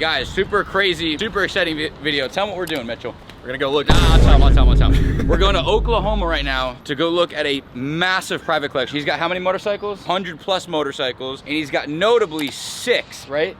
Guys, super crazy, super exciting video. Tell them what we're doing, Mitchell. We're gonna go look. Nah, I'll tell him. We're going to Oklahoma right now to go look at a massive private collection. He's got how many motorcycles? 100+ motorcycles, and he's got notably 6, right?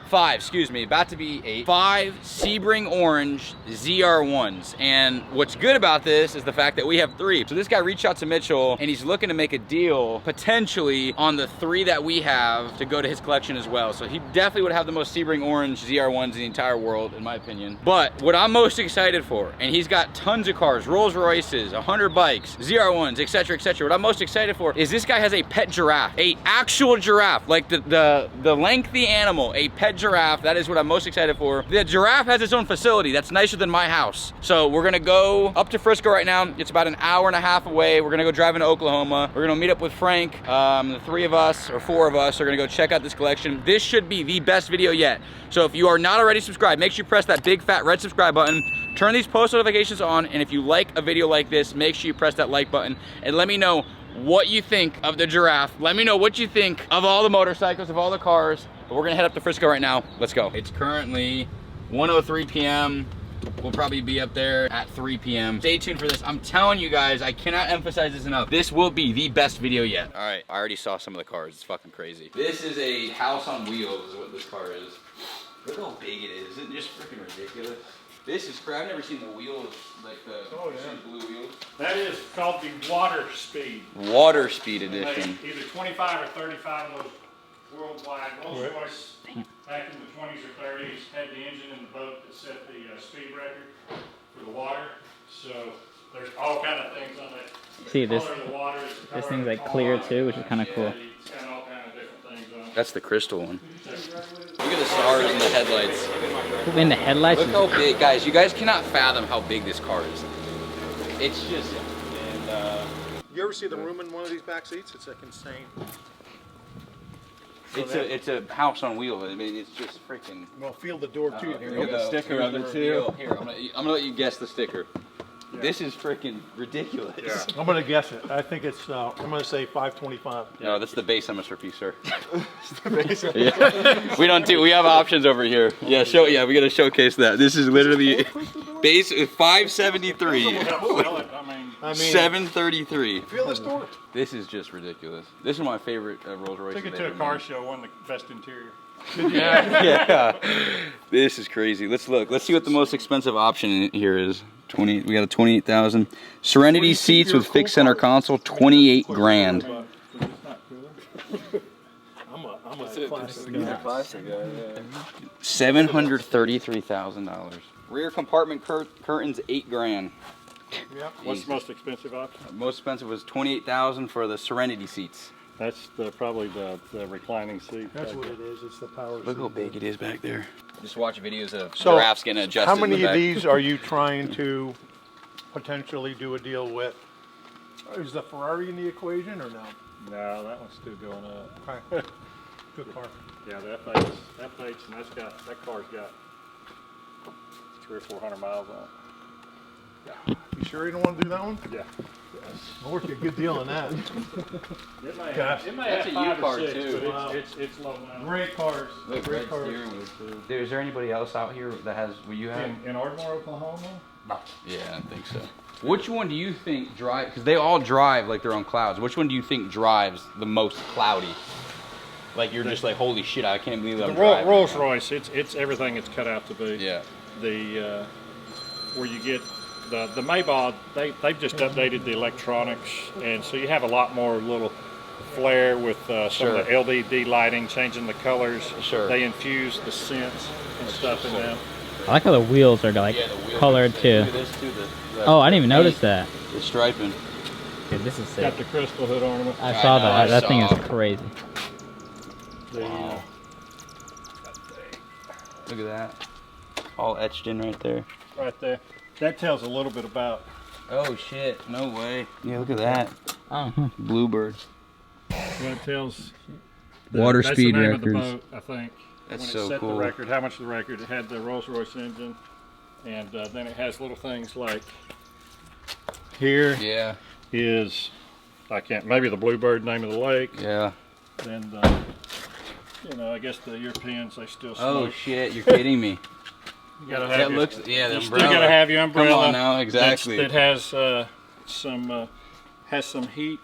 5, excuse me, about to be 8. 5 Sebring Orange ZR1s. And what's good about this is the fact that we have 3. So this guy reached out to Mitchell and he's looking to make a deal potentially on the 3 that we have to go to his collection as well. So he definitely would have the most Sebring Orange ZR1s in the entire world, in my opinion. But what I'm most excited for, and he's got tons of cars, Rolls-Royces, 100 bikes, ZR1s, etc., etc. What I'm most excited for is this guy has a pet giraffe, a actual giraffe, like the lengthy animal, a pet giraffe. That is what I'm most excited for. The giraffe has its own facility that's nicer than my house. So we're gonna go up to Frisco right now. It's about an hour and a half away. We're gonna go drive into Oklahoma. We're gonna meet up with Frank. The 3 of us or 4 of us are gonna go check out this collection. This should be the best video yet. So if you are not already subscribed, make sure you press that big fat red subscribe button. Turn these post notifications on, and if you like a video like this, make sure you press that like button and let me know what you think of the giraffe. Let me know what you think of all the motorcycles, of all the cars. But we're gonna head up to Frisco right now. Let's go. It's currently 1:03 p.m. We'll probably be up there at 3 p.m. Stay tuned for this. I'm telling you guys, I cannot emphasize this enough. This will be the best video yet. All right, I already saw some of the cars. It's fucking crazy. This is a house on wheels is what this car is. Look how big it is. Isn't it just freaking ridiculous? This is crazy. I've never seen the wheels, like the blue wheels. That is called the Water Speed. Water Speed Edition. Either 25 or 35 of those worldwide. Rolls-Royce back in the 20s or 30s had the engine in the boat that set the speed record for the water. So there's all kind of things on that. See this? Water, This thing's like clear too, which is kind of cool. It's got all kind of different things on it. That's the crystal one. Look at the stars in the headlights. In the headlights? Look how big, guys. You guys cannot fathom how big this car is. It's just, and You ever see the room in one of these back seats? It's like insane. it's a house on wheels. I mean, it's just freaking. Well, feel the door too. Here we go. The sticker of it too. Here, I'm gonna let you guess the sticker. Yeah. This is freaking ridiculous. Yeah. I'm gonna guess it. I think it's. I'm gonna say 525. No, that's the base MSRP, sir. It's the base. Yeah. We have options over here. Yeah, we gotta showcase that. This is literally base 573. I mean, 733. Feel this door. This is just ridiculous. This is my favorite Rolls-Royce. Took it to a car show, won the best interior. Yeah. This is crazy. Let's look. Let's see what the most expensive option here is. We got a 28,000. Serenity seats with fixed center console, 28 grand. I'm a classic guy. $733,000. Rear compartment curtains, 8 grand. Yep. What's the most expensive option? Most expensive was 28,000 for the Serenity seats. That's probably the reclining seat. That's what it is. It's the power. Look how big it is back there. Just watch videos of So, giraffes getting adjusted. How many in the of back. these are you trying to potentially do a deal with? Is the Ferrari in the equation or no? No, that one's still going up. Okay. Good car. Yeah, that F8, and that car's got 300 or 400 miles on it. Yeah. You sure you don't want to do that one? Yeah. I'll work you a good deal on that. It may Gosh. have That's a 5 U-car or 6, too. but Wow. it's low now. Great cars. Look, Great red cars. steering wheel too. Dude, is there anybody else out here that has what you have? In Ardmore, Oklahoma? Yeah, I think so. Which one do you think drive? Because they all drive like they're on clouds. Which one do you think drives the most cloudy? Like you're just like, holy shit, I can't believe I'm driving. Rolls-Royce, it's everything it's cut out to be. Yeah. The where you get the Maybach, they've just updated the electronics, and so you have a lot more little flair with some of the LED lighting, changing the colors. Sure. They infuse the scents and stuff in them. I like how the wheels are like colored too. Look at this too. Oh, I didn't even notice that. The striping. Dude, this is sick. Got the crystal hood ornament. I saw know, that. I That thing saw. is crazy. Wow. Look at that. All etched in right there. Right there. That tells a little bit about. Oh shit, no way. Yeah, look at that. Oh, Bluebird. Well, it tells. Water that's speed the name records. Of the boat, I think. That's when it so set cool. the record, how much of the record it had the Rolls-Royce engine, and then it has little things like here Yeah. is maybe the Bluebird name of the lake. Yeah. Then You know, I guess the Europeans, they still Oh smoke. shit, you're kidding me. You gotta have That your, looks, yeah, the you umbrella. still gotta have your umbrella. Come on now, exactly. That has some heat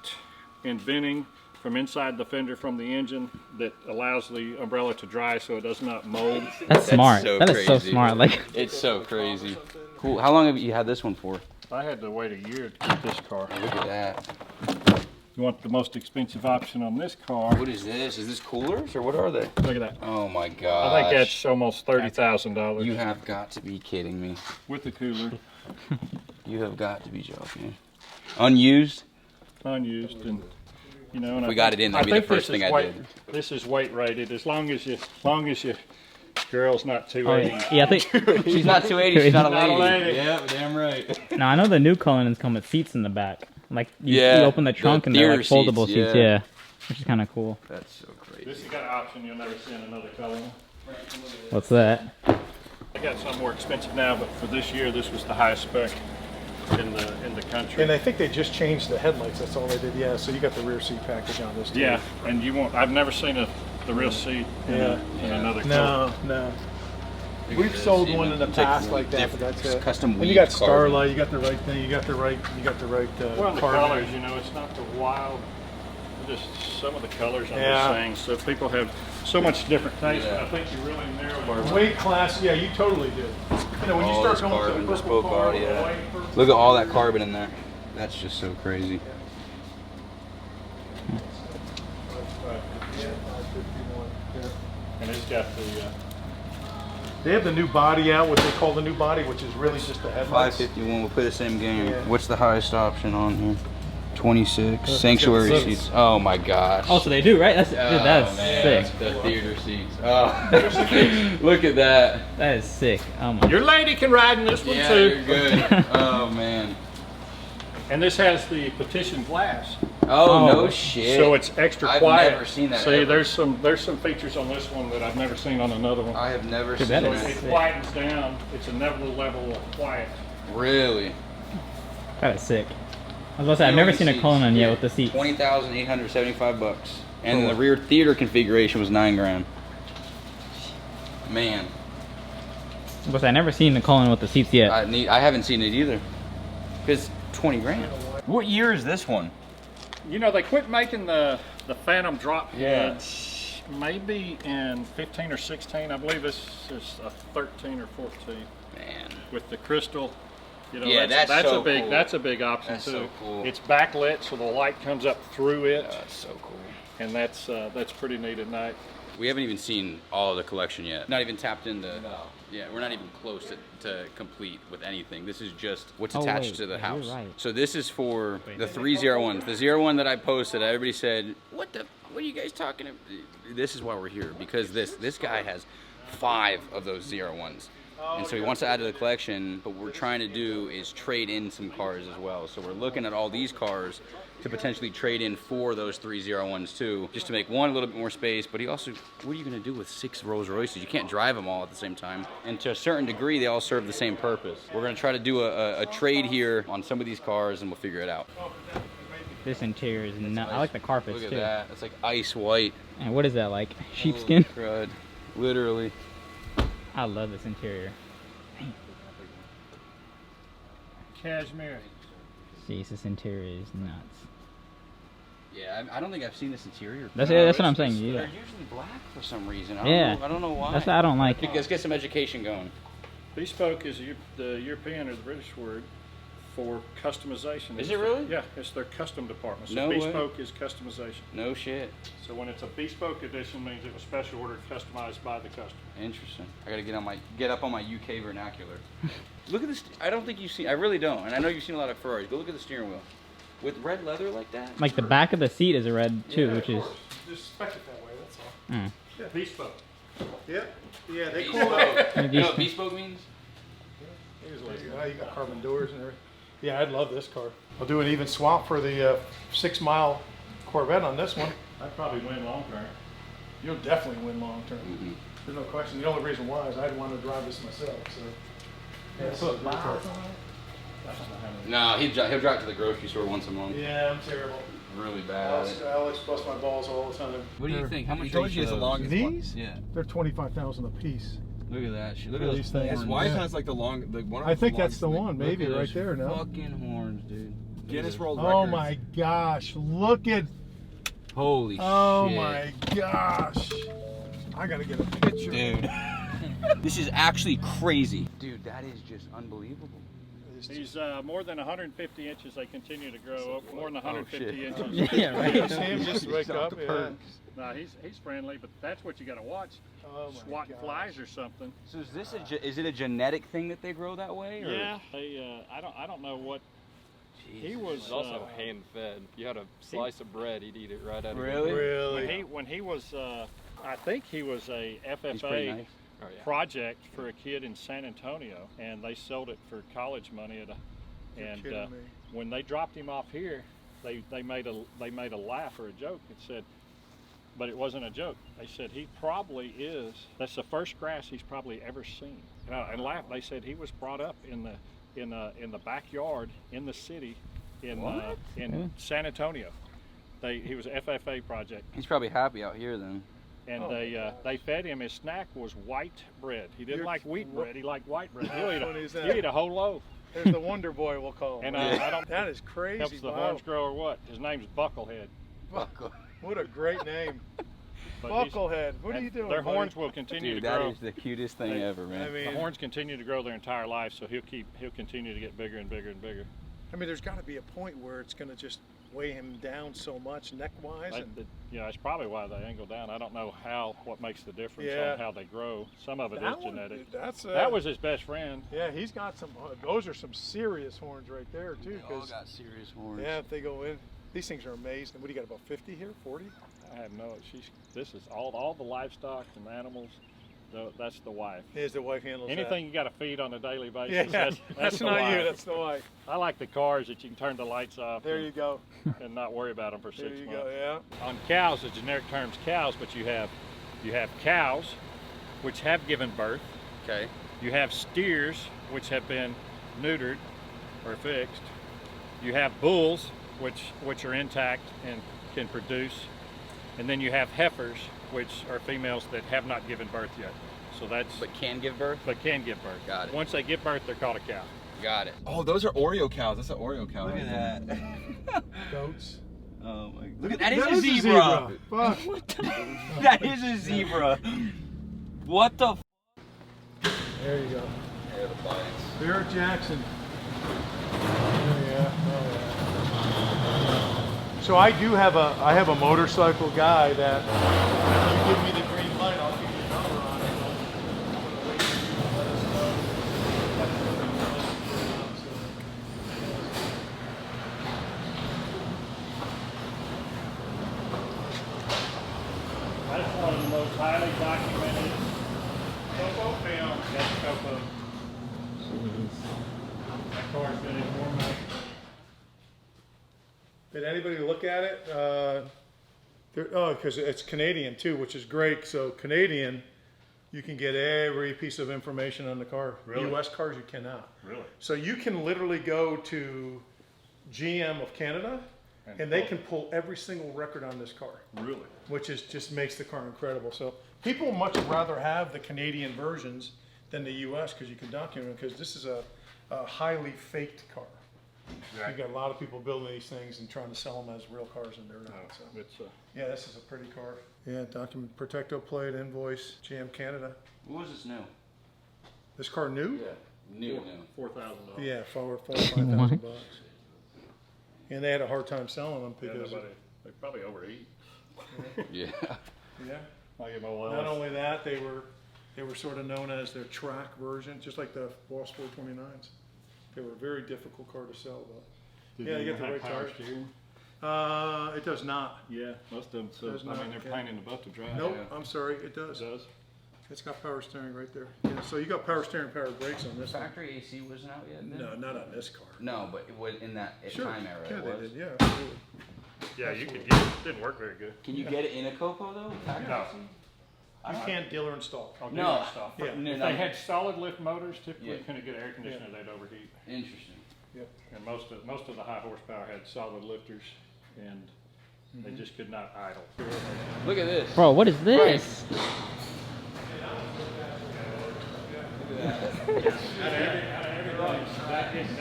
and venting from inside the fender from the engine that allows the umbrella to dry so it does not mold. That's smart. so That is so crazy. smart. Like, It's so crazy. Cool. How long have you had this one for? I had to wait a year to get this car. Look at that. You want the most expensive option on this car? What is this? Is this coolers or what are they? Look at that. Oh my god. I think that's almost $30,000 You have got to be kidding me. with the cooler, You have got to be joking. Unused? unused, and you know. And We got it in, that'd be the first thing I did. This is weight rated. As long as you, girl's not 280. yeah, I think. She's not 280, she's not a Not a lady. lady. Yeah, damn right. Now I know the new Cullinans come with seats in the back. Like you Yeah, open the trunk the and they're like theater foldable seats, seats. yeah. Yeah, which is kind of cool. That's so crazy. This has got an option you'll never see in another color. What's that? I got some more expensive now, but for this year, this was the highest spec in the country. And I think they just changed the headlights. That's all they did. Yeah. So you got the rear seat package on this too. Yeah, and you won't. I've never seen the real seat in, in another color. No. Look We've at sold this, one even in the it's like past like that, but that's it. Custom And you weave got carbon. Starlight. You got the right thing. You got the right. Well, the carbon. colors, you know, it's not the wild. Just some of the colors I'm Yeah. just saying. So people have so much different taste. Yeah. But I think you really narrow it. Weight class. Yeah, you totally did. You know, when you All start this going carbon, to the bespoke purple car, body, the yeah. white purple- Look at all that carbon in there. That's just so crazy. And it's got the. They have the new body out, what they call the new body, which is really just the headlights. 551, we'll play the same game. Yeah. What's the highest option on here? 26. it's Sanctuary got the seats. Oh my gosh. Oh, so they do, right? That's dude, that's man, sick. The theater seats. Oh, look at that. That is sick. Oh my. Your lady can ride in this one Yeah, too. you're good. Oh man. And this has the petition glass, Oh, Oh. no shit. so it's extra I've quiet. never seen that See, ever. there's some features on this one that I've never seen on another one. I have never Dude, seen that So is that. it sick. quietens down. It's another level of quiet. Really? That is sick. I was about to say I've never seen a Cullinan yet with the seats. $20,875, and the rear theater configuration was $9,000. Man, I was about to say I've never seen a Cullinan with the seats yet. I haven't seen it either. Cause $20,000. What year is this one? You know, they quit making the Phantom drop Yeah. heads maybe in 15 or 16. I believe this is a 13 or 14 Man. with the crystal. You know, Yeah, that's so a big cool. that's a big option That's too. so cool. It's backlit, so the light comes up through it, That's so cool. and that's pretty neat at night. We haven't even seen all of the collection yet. Not even tapped into. Yeah, we're not even close to complete with anything. This is just what's Oh, attached wait, to the you're house. right. So this is for the 301s. The 01 that I posted, everybody said, what are you guys talking about? This is why we're here, because this guy has 5 of those 01s. And so he wants to add to the collection, but what we're trying to do is trade in some cars as well. So we're looking at all these cars to potentially trade in for those 301s too, just to make one a little bit more space. But he also, what are you gonna do with 6 Rolls-Royces? You can't drive them all at the same time. And to a certain degree, they all serve the same purpose. We're gonna try to do a trade here on some of these cars, and we'll figure it out. This interior is nuts. I like the carpets Look at too. that, it's like ice white. And what is that, like sheepskin? Holy crud. Literally. I love this interior. Cashmere. Jeez, this interior is nuts. Yeah, I don't think I've seen this interior. That's No, what I'm it's- saying, it's- yeah. They're usually black for some reason. Yeah. I don't know why. That's what I don't like. Let's get some education going. Bespoke is the European or the British word for customization. Is it really? Yeah, it's their custom department. So No way. bespoke is customization. No shit. So when it's a bespoke edition, means it was special ordered, customized by the customer. Interesting. I gotta get up on my UK vernacular. Look at this. I don't think you've seen. I really don't. And I know you've seen a lot of Ferraris. But look at the steering wheel with red leather like that. Like the back of the seat is a red too, Yeah, which is. Just spec it that way. That's all. Mm. Yeah, bespoke. Yeah. Yeah. They call it. Bespoke. You know what bespoke means? You got carbon doors and everything. Yeah, I'd love this car. I'll do an even swap for the 6-mile Corvette on this one. I'd probably win long term. You'll definitely win long term. There's no question. The only reason why is I'd want to drive this myself. So. Yeah, so it's my car. No, he'll drive to the grocery store once a month. Yeah, I'm terrible. really bad. Alex busts my balls all the time. What do you think? How much told you it's the longest one. These? Yeah. They're 25,000 a piece. Look at that shit. Look Look at at those these things. horns. His wife has like the one. I think that's the one, Look maybe at right those there. No. fucking horns, dude. Guinness World Oh Records. my gosh! Look at. Holy Oh shit. my gosh! I gotta get a picture. Dude. This is actually crazy. Dude, that is just unbelievable. He's more than 150 inches. They continue to grow up more than 150 inches. Yeah, right. See him just wake up. Yeah. No, he's friendly, but that's what you got to watch. Oh my Swatting gosh. flies or something. So is this is it a genetic thing that they grow that way? Or? Yeah, they. I don't know what. He was It's also hand fed. You had a slice of bread, he'd eat it right out of Really? Really? when he was. I think he was a He's pretty FFA nice. Oh, yeah. project for a kid in San Antonio, and they sold it for college money at a. You're And kidding me. when they dropped him off here, they made a laugh or a joke and said, but it wasn't a joke. They said he probably is. That's the first grass he's probably ever seen. And laughed. They said he was brought up in the backyard in the city in San Antonio. He was an FFA project. He's probably happy out here then. And they fed him. His snack was white bread. He didn't like wheat bread. He liked white bread. He'll eat a whole loaf. There's the Wonder Boy, we'll call him. And I don't. That is crazy. Helps the wow. horns grow or what? His name's Bucklehead. What a great name. But Bucklehead. What are and you doing? Their buddy? horns will continue Dude, to that grow. is the cutest thing They- ever, man. I mean, The horns continue to grow their entire life, so he'll continue to get bigger and bigger and bigger. there's got to be a point where it's going to just weigh him down so much neck-wise. And That's probably why they angle down. I don't know what makes the difference Yeah. on how they grow. Some of it that is one, genetic. That's That was his best friend. Yeah, he's got some. Those are some serious horns right there too. They all 'Cause, got serious horns. yeah, if they go in, these things are amazing. What do you got? About 50 here? 40? I have no. This is all the livestock and animals. That's the wife. Here's the wife handles Anything you got to feed on a daily that. basis. Yeah, that's the not wife. you. That's the wife. I like the cars that you can turn the lights off. There you go. and not worry about them for 6 There you months. go. Yeah. On cows, the generic term's cows, but you have cows which have given birth. Okay. You have steers which have been neutered or fixed. You have bulls which are intact and can produce. And then you have heifers, which are females that have not given birth yet. So that's But can give birth? but can give birth. Got it. Once they give birth, they're called a cow. Got it. Oh, those are Oreo cows. That's an Oreo cow. Look right at there. that. Goats. Oh my god. Look at that is a a zebra. Fuck. That is a zebra. What the There you go. Yeah, the bites. Barrett Jackson. Oh, yeah. Oh, yeah. So I have a motorcycle guy that if you give me the green light, I'll give you a number on it. I'm gonna wait for you to let us know. That's one of the most highly documented Coco films. That's Coco. That car's been in more money. Did anybody look at it? Because it's Canadian too, which is great. So Canadian, you can get every piece of information on the car. Really? U.S. cars, you cannot. Really? So you can literally go to GM of Canada, and they can pull every single record on this car, Really? which is just makes the car incredible. So people much rather have the Canadian versions than the U.S. because you can document it, because this is a highly faked car. You got a lot of people building these things and trying to sell them as real cars, and they're not. So. It's Yeah, this is a pretty car. Yeah, document, Protecto plate, invoice, GM Canada. What was this new? This car new? New. $4,000. Yeah, $4,000 or $5,000 bucks. And they had a hard time selling them Yeah, because they probably overeat. Yeah. yeah. Like in Oil Not Ellis. only that, they were sort of known as their track version, just like the Boss 429s. They were a very difficult car to sell, though. Did Yeah, they you get the have right power tires. steering? It does not. Yeah, most of them. So Does I mean, not, they're okay. pain in the butt to drive. Nope, I'm sorry, it does. It does. It's got power steering right there. Yeah, so you got power steering, power brakes on this one. Factory AC wasn't out yet then? No, not on this car. No, but it was in that time era. Yeah, it they was. did. Yeah, absolutely. Yeah, you could get it. Didn't work very good. Can you get it in a Coco though? Factory No. AC? You can't dealer install. I'll do No, that stuff. yeah. No, If no. they had solid lift motors, typically Yeah. you couldn't get an air conditioner, they'd overheat. Interesting. Yep. And most of the high horsepower had solid lifters, and They just could not idle. Look at this. Bro, what is this?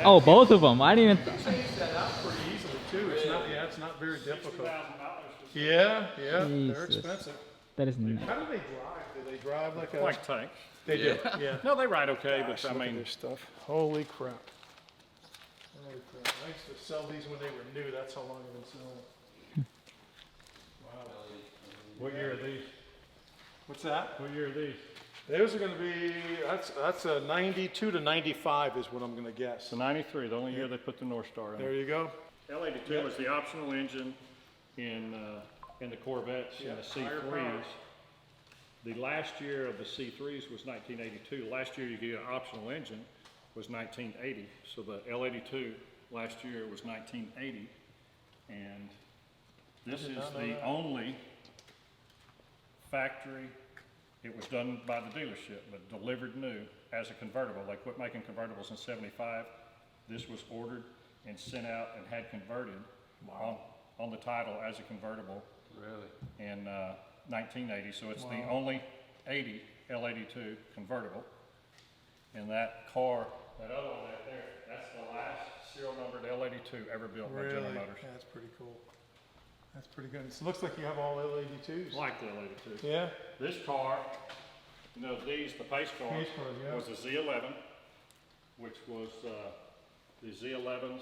Oh, both of them. I didn't even. Set up pretty easily too. It's not very difficult. Yeah, they're Jesus. expensive. That is. How do they drive? Do they drive like a? Like tanks. They do. Yeah. No, they ride okay, Gosh, but I look at mean, this stuff. Holy crap. Holy crap. I used to sell these when they were new. That's how long I've been selling them. Wow. What year are these? What's that? what year are these? Those are going to be, that's a 92 to 95 is what I'm going to guess. So 93, the only year they put the North Star in. There you go. L82 was the optional engine in the Corvettes and the C3s. The last year of the C3s was 1982. The last year you get an optional engine was 1980. So the L82 last year was 1980. And this is the only factory, it was done by the dealership, but delivered new as a convertible. They quit making convertibles in '75. This was ordered and sent out and had converted on the title as a convertible. Really? In 1980, so it's the only 80 L82 convertible. And that car, that other one right there, that's the last serial numbered L82 ever built by General Motors. Yeah, that's pretty cool. That's pretty good. It looks like you have all L82s. Like the L82. Yeah. This car, you know, these, the pace car, Pace cars, yeah. was a Z11, which was, the Z11s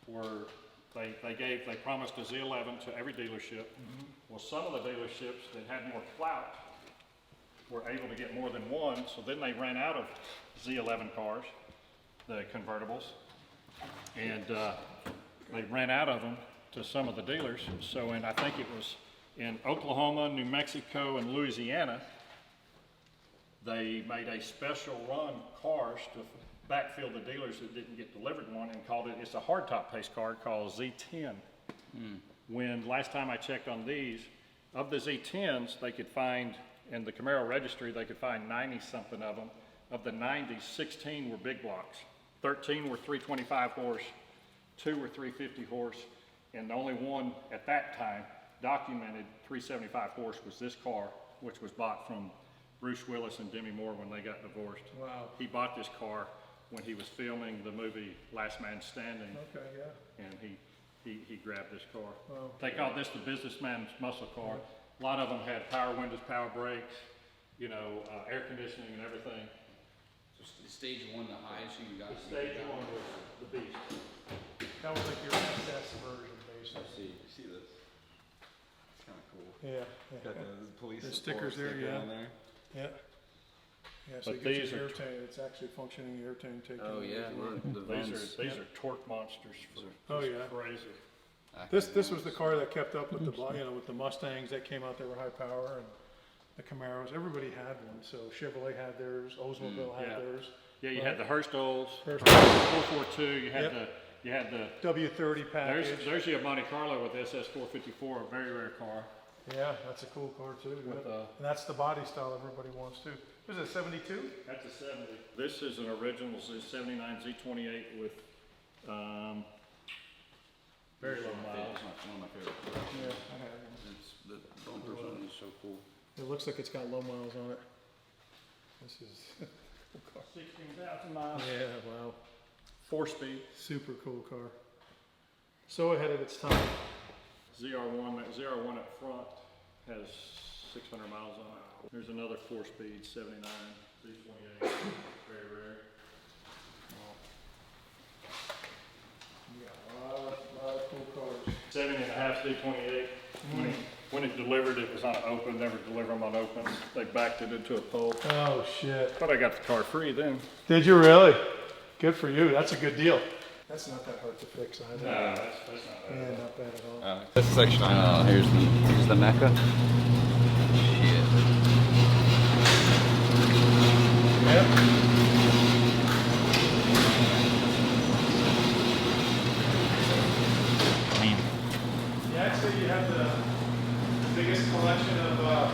were, they promised a Z11 to every dealership. Well, some of the dealerships that had more clout were able to get more than one, so then they ran out of Z11 cars, the convertibles, and they ran out of them to some of the dealers. So I think it was in Oklahoma, New Mexico, and Louisiana, they made a special run cars to backfill the dealers that didn't get delivered one and called it, it's a hardtop pace car called Z10. When last time I checked on these, of the Z10s, they could find, in the Camaro registry, they could find 90 something of them. Of the 90, 16 were big blocks. 13 were 325 horse, 2 were 350 horse, and the only one at that time documented 375 horse was this car, which was bought from Bruce Willis and Demi Moore when they got divorced. Wow. He bought this car when he was filming the movie Last Man Standing, Okay, yeah. and he grabbed this car. Wow. They called this the businessman's muscle car. A lot of them had power windows, power brakes, you know, air conditioning and everything. So stage one, the highest you got. Stage one was the beast. That was like your SS version, basically. See this? It's kind of cool. Yeah. Got the police The support stickers there, sticker yeah. on there. Yeah. Yeah, so But you get these your are air tank, it's actually functioning air tank taking. Oh yeah, the vents. These are torque monsters. Oh, yeah. Crazy. This was the car that kept up with the, you know, with the Mustangs that came out that were high power, and the Camaros. Everybody had one. So Chevrolet had theirs, Oldsmobile had yeah. theirs. Yeah, you had the Hurst-Olds, Hurst- 442. You had Yep. you had the. W30 package. There's your Monte Carlo with SS454, a very rare car. Yeah, that's a cool car too. With, yeah. And that's the body style everybody wants too. Was it 72? That's a 70. This is an original '79 Z28 with very low miles. One of my favorite. Yeah, I have one. It's the bumpers on it is so cool. It looks like it's got low miles on it. This is a cool car. 16,000 miles. Yeah, wow. 4-speed. Super cool car. So ahead of its time. ZR1. That ZR1 up front has 600 miles on it. There's another 4-speed 79 Z28. Very rare. You got a lot of cool cars. 70.5 Z28. When it delivered, it was on an open. Never deliver them on opens. They backed it into a pole. Oh shit. But I got the car free then. Did you really? Good for you. That's a good deal. That's not that hard to fix either. No, that's not bad. Yeah, not bad at all. This is section I Here's the Mecca. Shit. Yep. Man. Yeah, I'd say you have the biggest collection of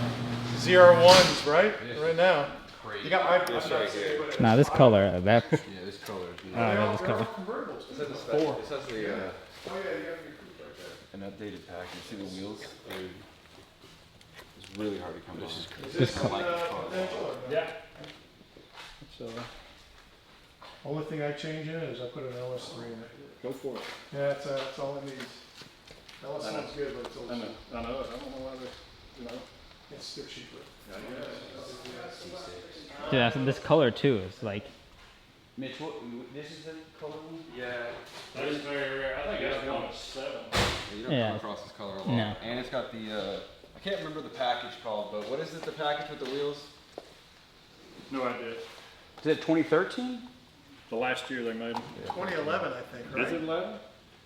ZR1s, right? Right now. Crazy. You got This right here. Nah, this color, that. Yeah, this color is Oh, yeah, this They're color. all convertibles. This has the Four. This has the Oh yeah, you got your coupe right there. an updated pack. You see the wheels? It's really hard to come on. This I like this car. Yeah. So, only thing I change in it is I put an LS3 in it. Go for it. Yeah, that's all it needs. LS sounds good, but it's I also, know. I don't know why they, you know. it's still cheaper. Dude, that's, this color too is like, Mitch, this is the color one? Yeah. That is very rare. I think that's 1 of 7. You don't Yeah. come across this color a lot. No. And it's got the, I can't remember the package called, but what is it, the package with the wheels? No idea. Is it 2013? The last year they made them. 2011, I think, right? Is it 11?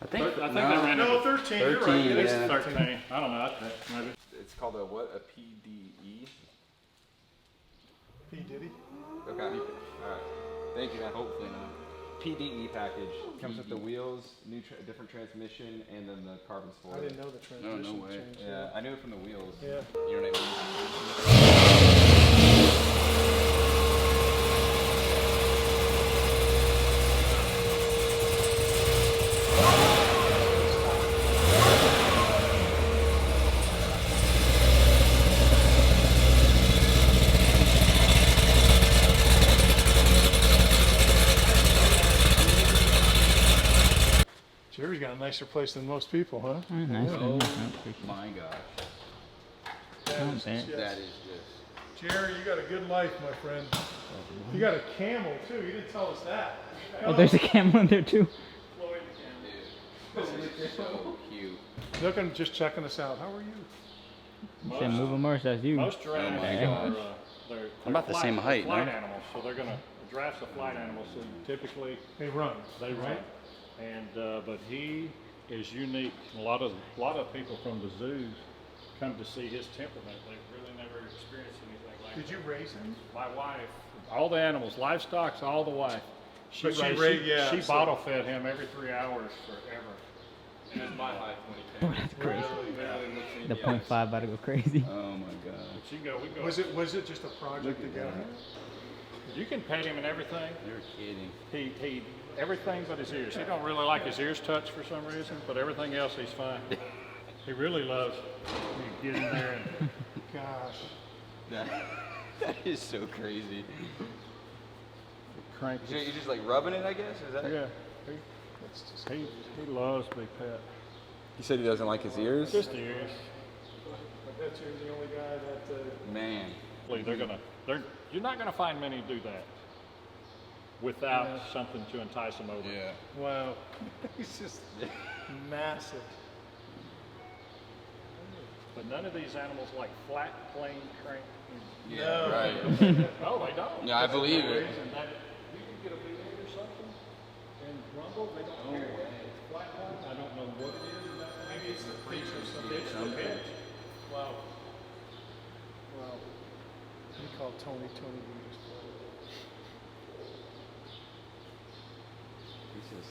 I think. I think they ran No, it. 13, you're right. 13, It is yeah. 13. I don't know. Maybe. It's called a what? A PDE? P. Diddy. Okay. Alright. Thank you, man. Hopefully not. PDE package. Comes with the wheels, different transmission, and then the carbon I spoiler. didn't know the transmission way. changed. Yeah, I knew it from the wheels. Yeah. You know what I mean? Jerry's got a nicer place than most people, huh? oh, nice. Oh Oh, my gosh. oh, there. That is just. Jerry, you got a good life, my friend. You got a camel, too. You didn't tell us that. Oh, there's a camel in there too. This is so cute. Look, I'm just checking us out. How are you? Say move them more, that's you. Most giraffes my are gosh. they're about the same height, flight no? animals, so they're gonna giraffes are flight animals, so typically They run. they run. And but he is unique. A lot of people from the zoos come to see his temperament. They've really never experienced anything like Did you raise him? My wife, all the animals, livestock's all the wife. But she raised- yeah, she so- bottle fed him every 3 hours forever. And it's my height when he Oh, came. that's crazy. Literally looks me in The the point eyes. five about to go crazy. Oh my god. But you can go, we go. Was it just a project to get him? You can pet him and everything. You're kidding. He everything but his ears. He don't really like his ears touched for some reason, but everything else he's fine. He really loves. You get in there and Gosh. That is so crazy. crank. So you're just like rubbing it, I guess? Is that? Yeah, he loves big pet. He said he doesn't like his ears? Just the ears. I bet you're the only guy that. Man. You're not gonna find many do that without something to entice them over. Yeah. Wow. He's just massive. But none of these animals like flat, plain crank. Yeah, right. No, they don't. Yeah, I believe it. And that, you can get a V8 or something and rumble. They don't care. It's flat line. I don't know what it is. Maybe it's the pitch or something. It's the pitch. Wow. Wow. We call Tony Beaters.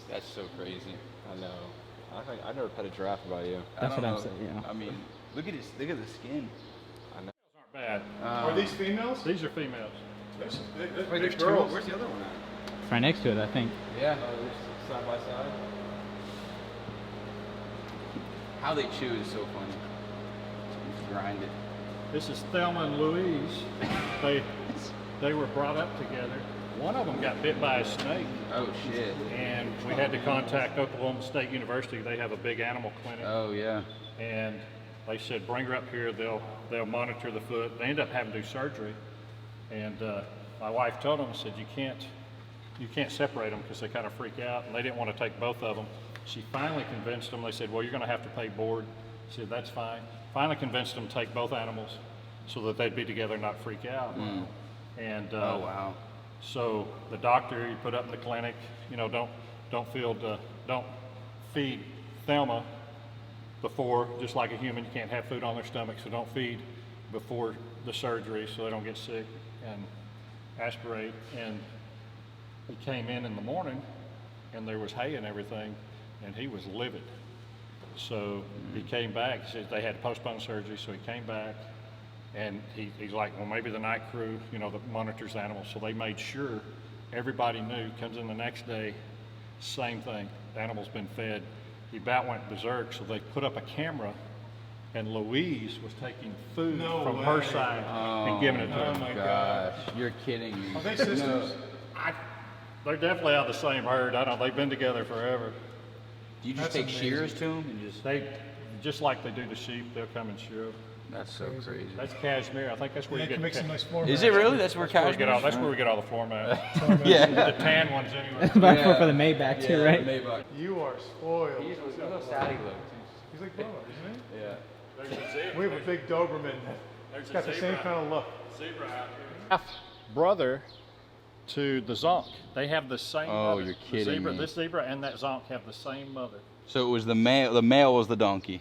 That's so crazy. I know. I've never pet a giraffe by you. That's what I'm know. saying, yeah. I mean, look at the skin. I know. Aren't bad. Are these females? These are females. There's big, Wait, there's big two. girls. Where's the other one at? It's right next to it, I think. Yeah. Side by side. How they chew is so funny. Just grind it. This is Thelma and Louise. They were brought up together. One of them got bit by a snake, Oh shit. and we had to contact Oklahoma State University. They have a big animal clinic, Oh yeah. and they said bring her up here. They'll monitor the foot. They ended up having to do surgery, and my wife told them, said you can't separate them because they kind of freak out, and they didn't want to take both of them. She finally convinced them. They said, well, you're going to have to pay board. She said, that's fine. Finally convinced them to take both animals so that they'd be together and not freak out. And Oh wow. so the doctor he put up in the clinic, you know, don't feed Thelma before, just like a human, you can't have food on their stomach, so don't feed before the surgery so they don't get sick and aspirate. And he came in the morning and there was hay and everything, and he was livid. So he came back. He said they had to postpone surgery, so he came back, and he's like, well, maybe the night crew, you know, that monitors animals. So they made sure everybody knew. Comes in the next day, same thing. The animal's been fed he about went berserk, so they put up a camera, and Louise was taking food from her side and giving it to him. Oh my gosh. You're kidding me. Are they sisters? They're definitely out of the same herd. They've been together forever. Do you just That's take amazing. shears to them and just? They, just like they do the sheep, they'll come and shear. That's so crazy. That's cashmere. I think that's where They you can get make some nice floor Is mats. it really? That's where cashmere. that's where we get all the floor mats. Yeah. The tan ones anyway. Back for the Maybach too, right? Maybach. You are spoiled. He's a little sad he looks. He's like Bubba, isn't he? Yeah. There's a zebra. We have a big Doberman. There's He's got the same kind of look. Zebra out here. Brother to the zonk. They have the same Oh, mother. you're The kidding zebra, me. This zebra and that zonk have the same mother. So it was the male. The male was the donkey.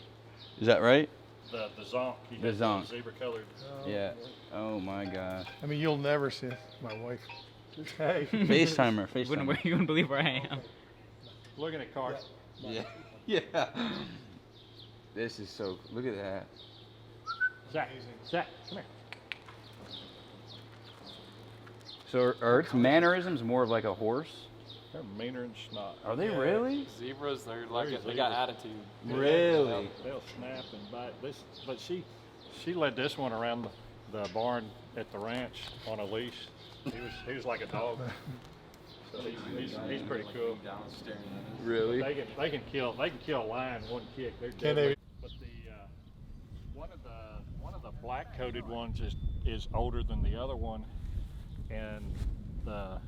Is that right? The zonk. He The has zonk. Zebra colored. Yeah. Oh my gosh. I mean, you'll never see my wife. Hey. FaceTimer. You FaceTimer. wouldn't believe where I am. Looking at cars. Yeah. Yeah. This is so. Look at that. Zach, Zach, come here. So are its mannerisms more of like a horse? They're meaner than snot. Are they really? Zebras, they're like, Very they got zebras. attitude. Really? They'll snap and bite. But she led this one around the barn at the ranch on a leash. He was like a dog. So he's pretty cool. Really? They can kill a lion in one kick. They're Can deadly. they? But one of the black coated ones is older than the other one, and the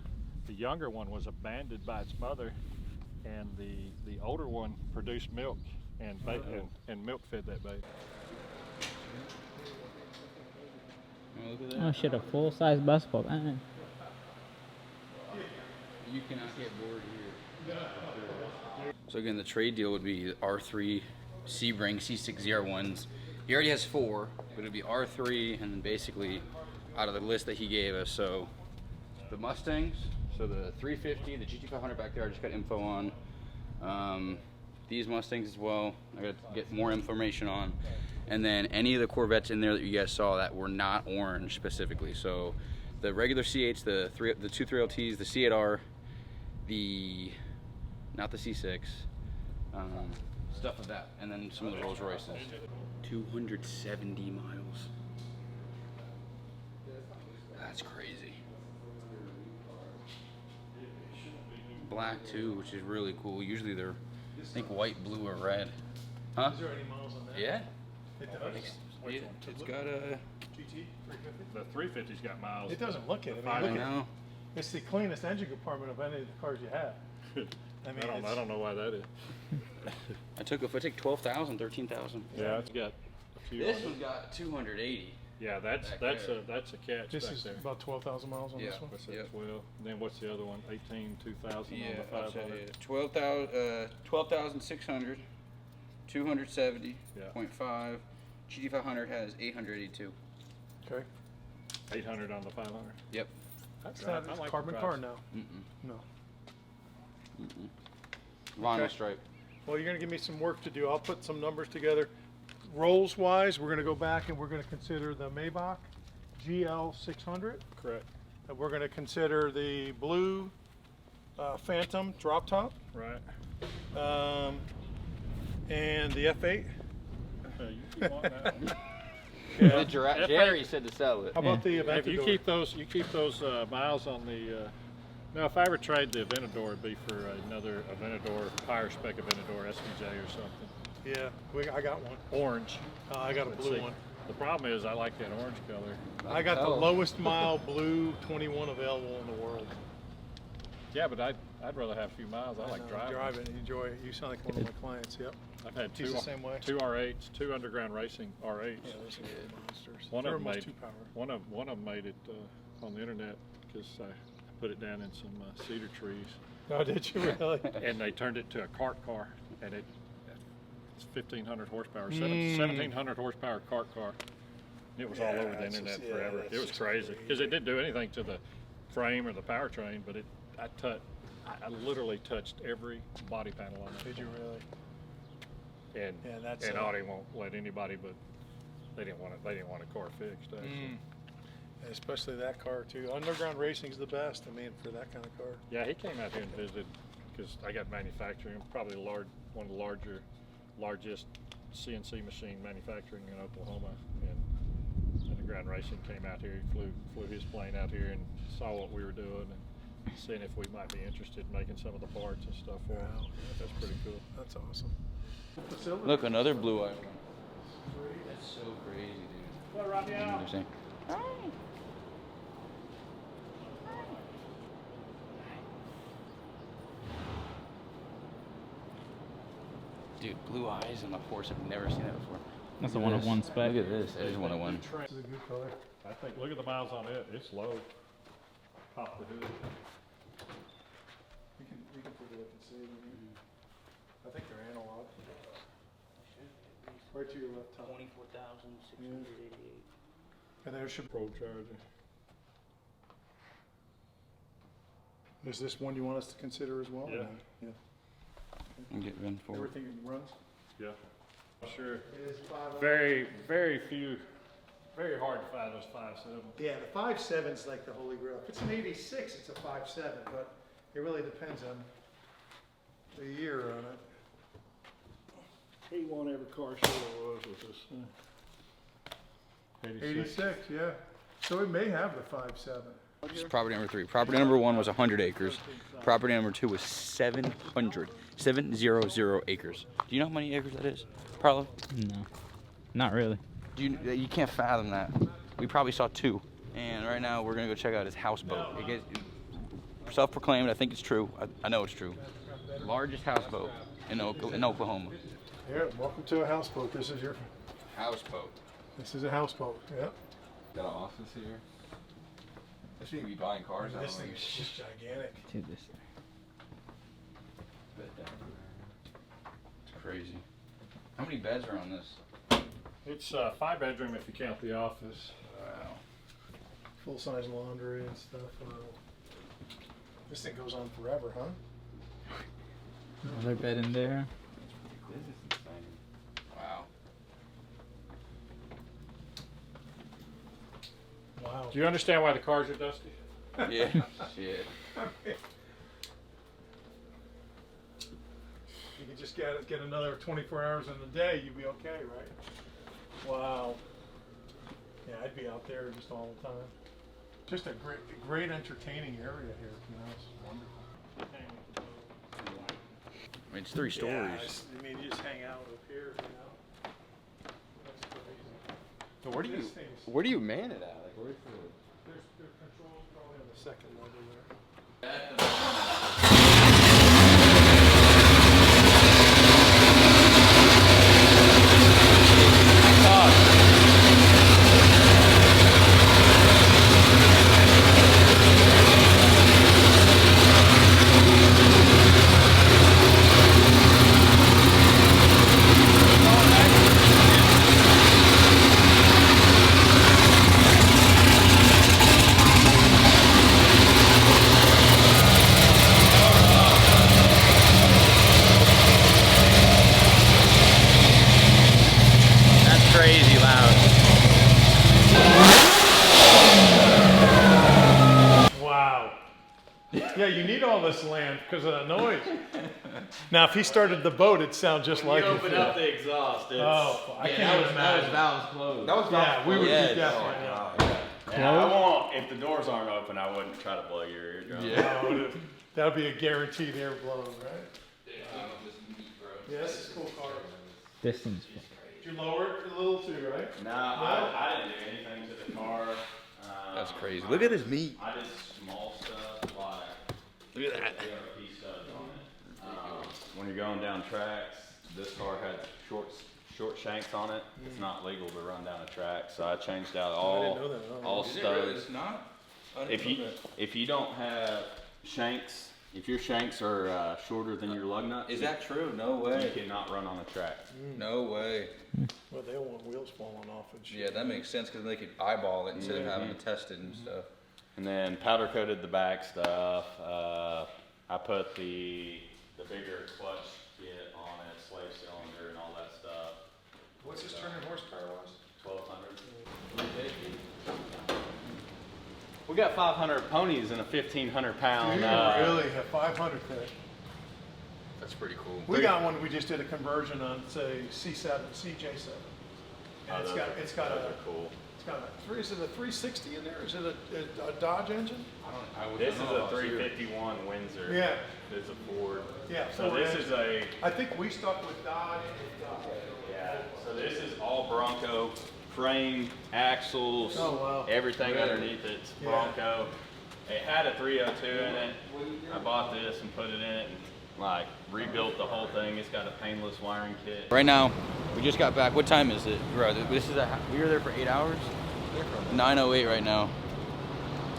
younger one was abandoned by its mother, and the older one produced milk and milk fed that baby. Oh, look at Oh that. shit, a full-size bus boat. You cannot get bored here. So again, the trade deal would be R3 Sebring C601s. He already has 4, but it'd be R3, and then basically out of the list that he gave us. So the Mustangs, so the 350, the GT500 back there, I just got info on. These Mustangs as well, I got to get more information on. And then any of the Corvettes in there that you guys saw that were not orange specifically. So the regular C8s, the two 3LTs, the C8R, not the C6, stuff of that, and then some of the Rolls-Royces. 270 miles. That's crazy. Black too, which is really cool. Usually they're, I think, white, blue, or red. Huh? Is there any miles on that? Yeah. It does. It's got a. GT 350. The 350's got miles. It doesn't look it. I I mean, don't look at it. know. It's the cleanest engine compartment of any of the cars you have. I mean, I don't know why that is. I take 12,000, 13,000. Yeah, it's got a few. This on it. one's got 280. Yeah, that's back that's there. a catch This back is there. about 12,000 miles on Yeah. this one. What's that? Yep. 12. And then what's the other one? 18, 2,000 on the I'll tell 500. you. 12,600, 270.5. Yeah. GT500 has 882. Okay. 800 on the 500. Yep. It's not I it's a like carbon the car drives. now. Mm-mm. No. Vinyl Okay. stripe. Well, you're going to give me some work to do. I'll put some numbers together. Rolls-wise, we're going to go back and we're going to consider the Maybach GL 600. Correct. And we're going to consider the blue Phantom drop top Right. and the F8. You keep wanting that one. The Jerry said to sell it. How about the If Aventador? you keep those miles on the. Now, if I ever trade the Aventador, it'd be for another Aventador, higher spec Aventador, SVJ or something. Yeah, I got one. Orange. I got a Let's blue see. one. The problem is I like that orange color. I got the lowest mile blue 21 available in the world. Yeah, but I'd rather have a few miles. I like driving. Drive it and enjoy it. You sound like one of my clients. Yep. I've had He's the same way. two R8s, 2 Underground Racing R8s. Yeah, those are monsters. One They're of them almost made 2 power. one of them made it on the internet because I put it down in some cedar trees, Oh, did you really? and they turned it to a cart car, and it's 1,500 horsepower, Mm. 1,700 horsepower cart car. It was all over the that's internet just- yeah, forever. that's It was just crazy because it didn't do anything to the frame or the powertrain, but I literally touched every body panel on it. Did you really? And Yeah, that's and a- Audi won't let anybody, but they didn't want a car fixed. Actually. Especially that car too. Underground Racing's the best. I mean, for that kind of car. Yeah, he came out here and visited because I got manufacturing. I'm probably one of the largest CNC machine manufacturing in Oklahoma. And Underground Racing came out here. He flew his plane out here and saw what we were doing and seeing if we might be interested in making some of the parts and stuff for them. That's pretty cool. That's awesome. Look, another blue eye. That's so crazy, dude. Well, Raphael. Interesting. Dude, blue eyes on the horse. I've never seen that before. That's a one of one spec. Look at this. It is one of one. This is a good color. I think, look at the miles on it. It's low. Pop the hood. We can take a look and see. I think they're analog. Right to your left, Tom. 24,688. And there should. Pro charger. Is this one you want us to consider as well? Yeah. Yeah. And get run forward. Everything runs? Yeah. Sure. It is 5.0. Very few. Very hard to find those 5.7. Yeah, the 5.7 is like the holy grail. If it's an 86, it's a 5.7, but it really depends on the year on it. 81 every car show was this. 86, yeah. So it may have the 5.7. This is property number 3. Property number 1 was 100 acres. Property number 2 was 700 acres. Do you know how many acres that is? Probably. No, not really. You can't fathom that. We probably saw 2. And right now we're gonna go check out his houseboat. Self-proclaimed. I think it's true. I know it's true. Largest houseboat in Oklahoma. Yeah, welcome to a houseboat. This is your. Houseboat. This is a houseboat. Yeah. Got an office here. I shouldn't be buying cars. This thing is just gigantic. Dude, this. It's crazy. How many beds are on this? It's a 5-bedroom if you count the office. Wow. Full-size laundry and stuff. This thing goes on forever, huh? Another bed in there. This is insane. Wow. Wow. Do you understand why the cars are dusty? Yeah. Shit. You can just get another 24 hours in the day, you'd be okay, right? Wow. Yeah, I'd be out there just all the time. Just a great entertaining area here, you know, it's wonderful. I mean, it's 3 stories. Yeah, I mean, you just hang out up here, you know. That's crazy. So This thing's- where do you man it at? Like where's the? There's controls probably on the second level there. That's crazy loud. Wow. Yeah, you need all this land because of that noise. Now, if he started the boat, it'd sound just like it. Open up the exhaust. It's, Oh, I can't even imagine. valves closed. That was Yeah, we would Yeah, be it's- definitely. yeah, I won't. If the doors aren't open, I wouldn't try to blow your eardrum. Yeah. That would be a guaranteed air blow, right? Yeah, this is a cool car. Distance. Did you lower it a little too, right? No, I didn't do anything to the car. That's crazy. Look at his meat. I did small stuff like Look at that. ARP studs on it. When you're going down tracks, this car had short shanks on it. It's not legal to run down a track, so I changed out I didn't know that. all studs. It's not? If you don't have shanks, if your shanks are shorter than your lug nuts, Is that true? No you way. cannot run on a track. No way. Well, they don't want wheels falling off and shit. Yeah, that makes sense because they could eyeball it instead of having to test it and stuff. And then powder coated the back stuff. I put the bigger clutch kit on it, slave cylinder and all that stuff. What's his turning horsepower was? 1200. We got 500 ponies and a 1,500 pound. Really? A 500 thing. That's pretty cool. We got one, we just did a conversion on, say, C7, CJ7. And it's got a cool. It's got a, is it a 360 in there? Is it a Dodge engine? This is a 351 Windsor. Yeah. It's a Ford. Yeah. So this is a. I think we stuck with Dodge. Yeah. So this is all Bronco frame, axles, everything underneath it's Bronco. It had a 302 in it. I bought this and put it in it and like rebuilt the whole thing. It's got a painless wiring kit. Right now, we just got back. What time is it, bro? This is we were there for 8 hours. 9:08 right now.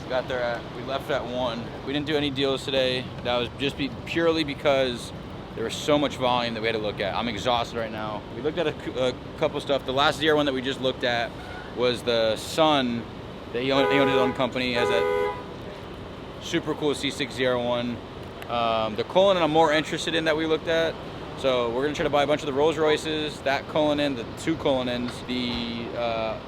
Got there we left at 1. We didn't do any deals today. That was just purely because there was so much volume that we had to look at. I'm exhausted right now. We looked at a couple stuff. The last ZR1 that we just looked at was the son that he owned his own company. He has that super cool C6 ZR1. The Cullinan I'm more interested in that we looked at. So we're gonna try to buy a bunch of the Rolls-Royces, that Cullinan, the 2 Cullinans,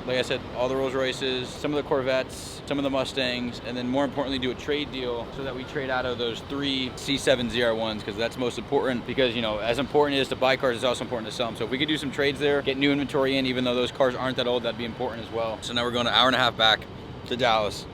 like I said, all the Rolls-Royces, some of the Corvettes, some of the Mustangs, and then more importantly do a trade deal so that we trade out of those 3 C7 ZR1s, because that's most important, because, you know, as important it is to buy cars, it's also important to sell them. So if we could do some trades there, get new inventory in, even though those cars aren't that old, that'd be important as well. So now we're going an hour and a half back to Dallas.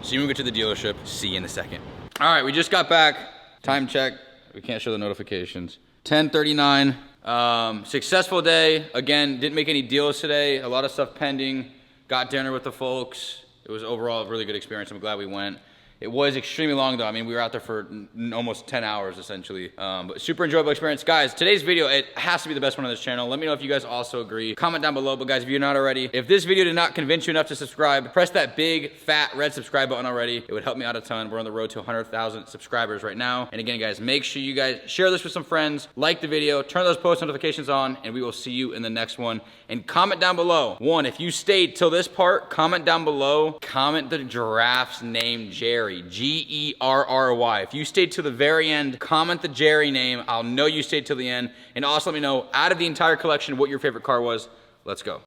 See when we get to the dealership. See you in a second. All right, we just got back. Time check. We can't show the notifications. 10:39. Successful day. Again, didn't make any deals today. A lot of stuff pending. Got dinner with the folks. It was overall a really good experience. I'm glad we went. It was extremely long though. I mean, we were out there for almost 10 hours essentially. But super enjoyable experience. Guys, today's video, it has to be the best one on this channel. Let me know if you guys also agree. Comment down below. But guys, if you're not already, if this video did not convince you enough to subscribe, press that big fat red subscribe button already. It would help me out a ton. We're on the road to 100,000 subscribers right now. And again, guys, make sure you guys share this with some friends, like the video, turn those post notifications on, and we will see you in the next one. And comment down below. One, if you stayed till this part, comment down below. Comment the giraffe's name, Jerry. G-E-R-R-Y. If you stayed to the very end, comment the Jerry name. I'll know you stayed till the end. And also let me know, out of the entire collection, what your favorite car was. Let's go.